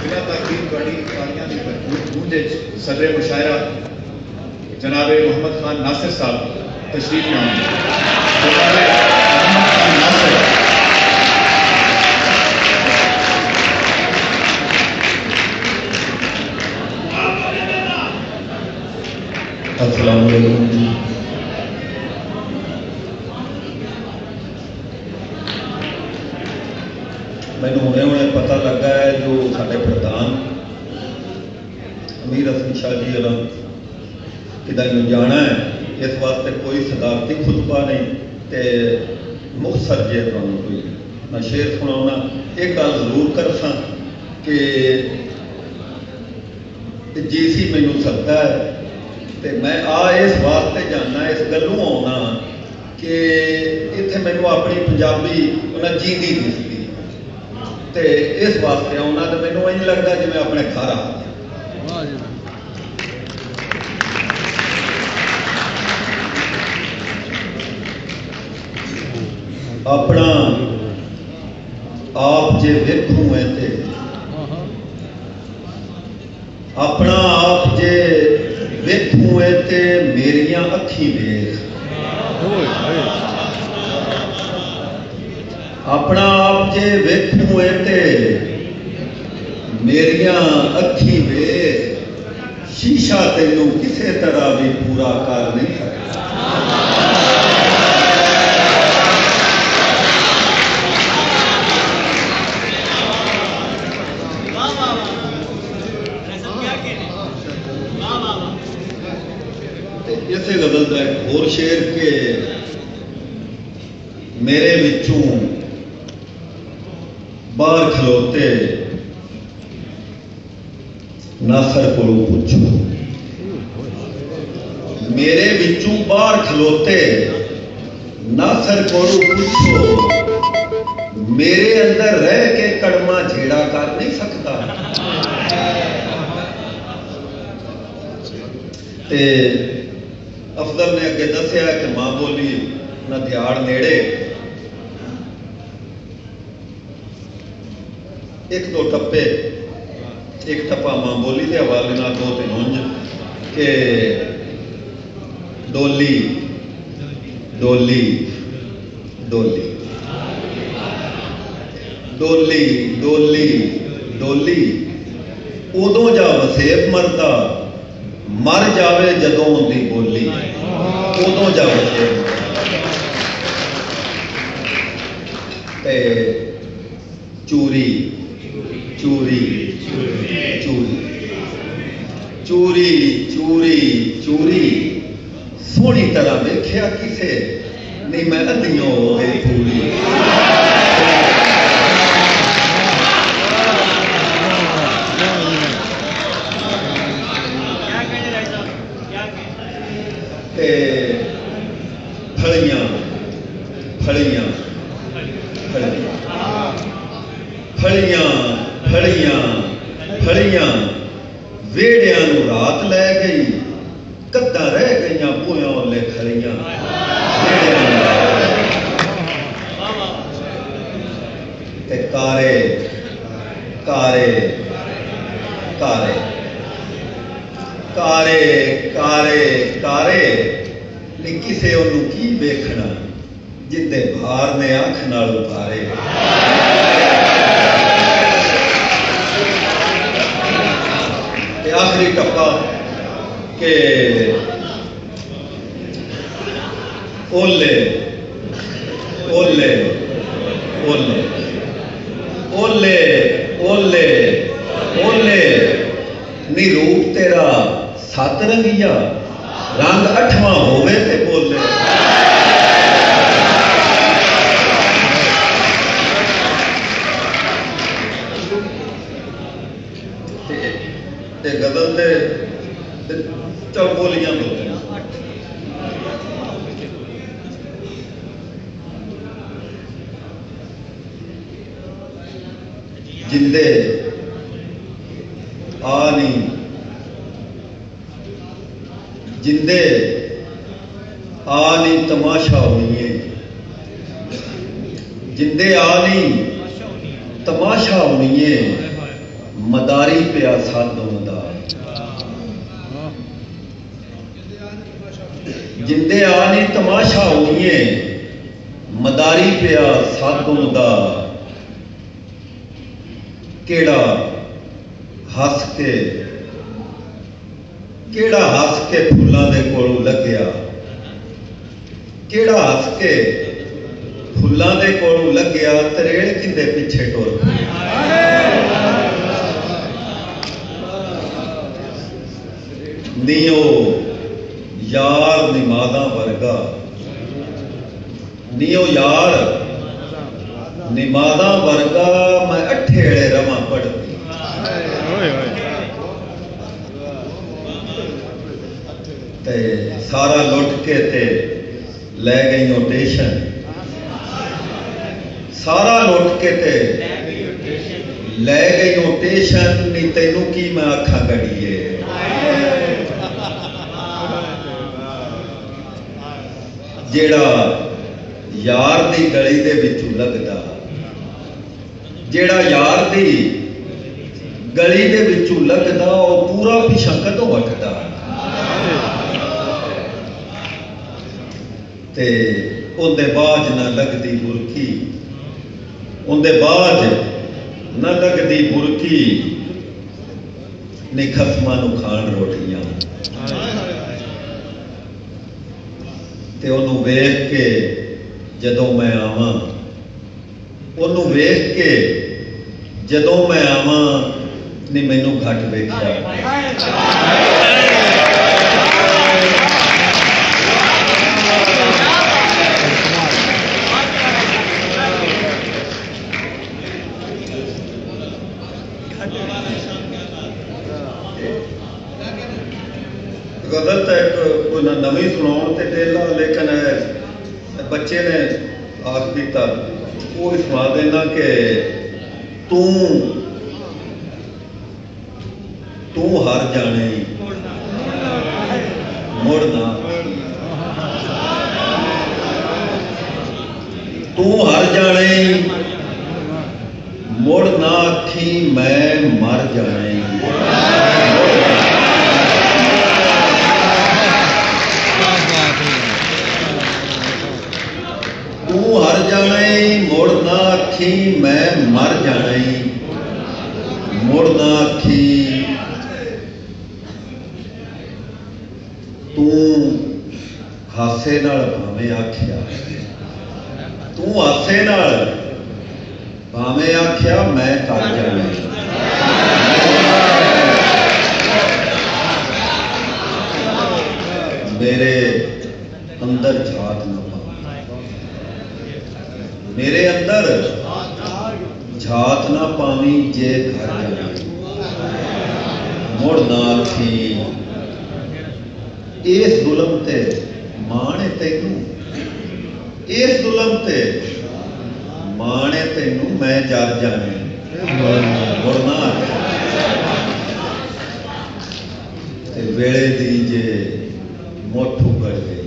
बिना तकदीम बड़ी तालियां की भरपूर गूंज सदर मुशायरा जनाब मोहम्मद खान नासिर साहब तशरीफ में आएंगे। मोहम्मद खान नासिर अस्सलाम वालेकुम जी। मैनू हुणे पता लगा है जो साडे प्रधान अमीर हसन शाह जी होरां किदां जाना है, इस वास्ते कोई सदारती खुतबा नहीं ते मुख्तसर जे तुहानूं कोई मैं शेर सुनाउणा। एक गल जरूर करसां कि जीसी मैनू सद्दा है ते मैं इस वास्ते जाना, इस गल्लों आउणा कि इत्थे मैनू अपनी पंजाबी उन्हें जींदी दिसदी ते इस वास्ते आउणा ते मैनू इंज लगदा जिवें अपने घर आ गया। अपना आप जे वेखूं है ते अपना आप जे वेखूं है ते मेरियां अखी वेख, अपना आप जे वेखूं है ते मेरियां अखी वेख, शीशा तेनू किसी तरह भी पूरा कर नहीं सकता। इसे गजल का एक होर शेर के मेरे विचों बाहर खलोते नासर को पूछो, मेरे विचों बाहर खलोते नासर को पूछो, मेरे अंदर रह के कड़मा झेड़ा कर नहीं सकता। ते अफजल ने अगे दसिया कि मां बोली ना दिहाड़ नेड़े एक दो टप्पे, एक टप्पा मां बोली के हवाले ना दो तीन उंज के डोली डोली डोली डोली डोली डोली उदों जा वसेब मरदा मर जावे जदों दी बोली, उदों जा वसेब ते चूरी चूरी चूरी चूरी चूरी चूरी सोहनी तरह वेख्या किसे नहीं, मैं अद्धियों हो गई पूरी। फलियां फलियां फलियां फलियां फलियां फलियां वेड़ियां नूं रात लै गई, कद्दां रह गईयां भूयां ओले खलियां। ते कारे कारे कारे कारे कारे कारे नी किसे ओनू की वेखना जिंदे भार ने अख नाल उतारे। आखिरी टप्पा के ओले ओले ओले ओले ओले ओले नी रूप तेरा सत रंगिया, रंग अठवां होवे ते बोले। गजल से चौबोलियां बोलते हैं। जिंदे आनी जिंदे आनी तमाशा होनी है, जिंदे आनी तमाशा होनी है, मदारी पिया साधों दा जिंदे आनी तमाशा होइए मदारी पिया साधों दा केड़ा हस के फुल्लां दे कोलों लग्या केड़ा हस के फुल्लां दे कोलों लग्या तरेड़ किंदे पिछे टुर नीओ यार निमादा वर्गा नीओ यार निमादा वर्गा मैं अठेड़े रवा पढ़ती ते सारा लुट के ते ले गई टेशन सारा लुट के ते ले गई टेशन नहीं तेनू की मैं आखा गड़िए जेड़ा यार दी गली दे विचों लगदा जेड़ा यार दी गली दे विचों लगदा वो पूरा पिछा कदों वटदा ते उनदे बाज ना लगदी बुरकी उनदे बाज ना लगदी बुरकी ने खसमां नूं खाण रोटियां ते उन्हों वेख के जदों मैं आवां उन्हों वेख के जदों मैं आवां ने मैनू घट वेख्या गजल तो एक कोई नवी सुनाउण ते डेला लेकिन बच्चे ने आख दिता वो सुना देना कि तू हर जाने मुड़ना तू हर जाने मुड़ ना आखी मैं मर जाने तू हर जाने मुड़ ना आखी मैं मर जाने मुड़ ना आखी तू हासे नाल भावें आख्या तू हासे नाल भावें आख्या मैं कर जाने मेरे अंदर झात ना मेरे अंदर झात ना पावी जे घर जाए मुड़ ना आखी इस जुलम ते माने तैनू इस जुलम ते माने तैनू मैं जर जाने मुड़ ना ते वेले दी जे मुठ उगड़ गई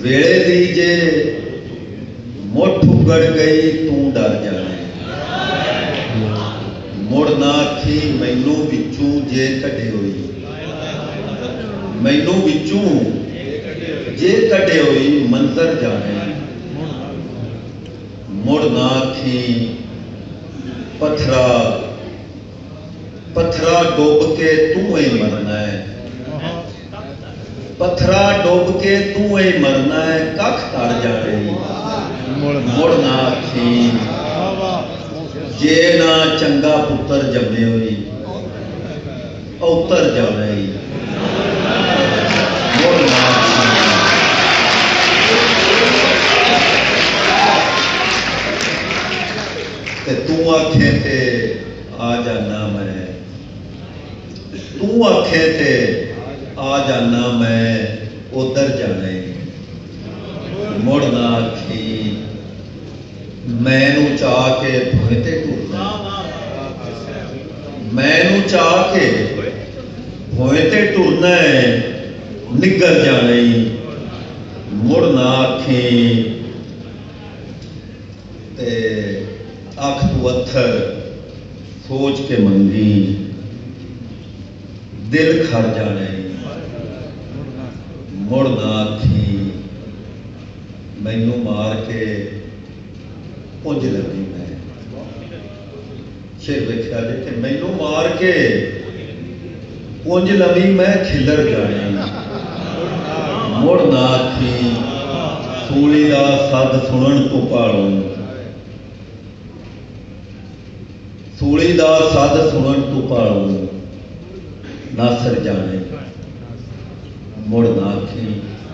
वेले दी जे मुठ उगड़ गई तू डर जाने मुड़ ना आखी मैनू विचों जे कटे हुई मैनू विचों जे कटे हुई मंजर जाने मुड़ ना आखी पत्थरा डुब के तू ही मरना है पत्थरा डुब के तू ही मरना है कख तर जाने मुड़ ना आखी जे ना चंगा पुत्र जमे हुई उतर जाना ही मुड़ ना आखी तू आखे ते आ जाना मैं तू आखे ते आ जाना मैं उधर जाना ही मुड़ ना आखी मैनू चाह के भोए ते टुरना मैनू चाह के भोए ते टुरना है निगल जाना ही मुड़ ना आखी ते अख तू अत्थर सोच के मंगी दिल खर जाने मुड़ ना आखी मैनू मार के पुंज लगी मैं शेर वेख्या जे कि मैनू मार के पुंज लवी मैं खिलर जाने मुड़ ना आखी सूली दा सद सुनन तो भालों सूली दा सद सुनन तो भालों नासर जाने मुड़ ना आखी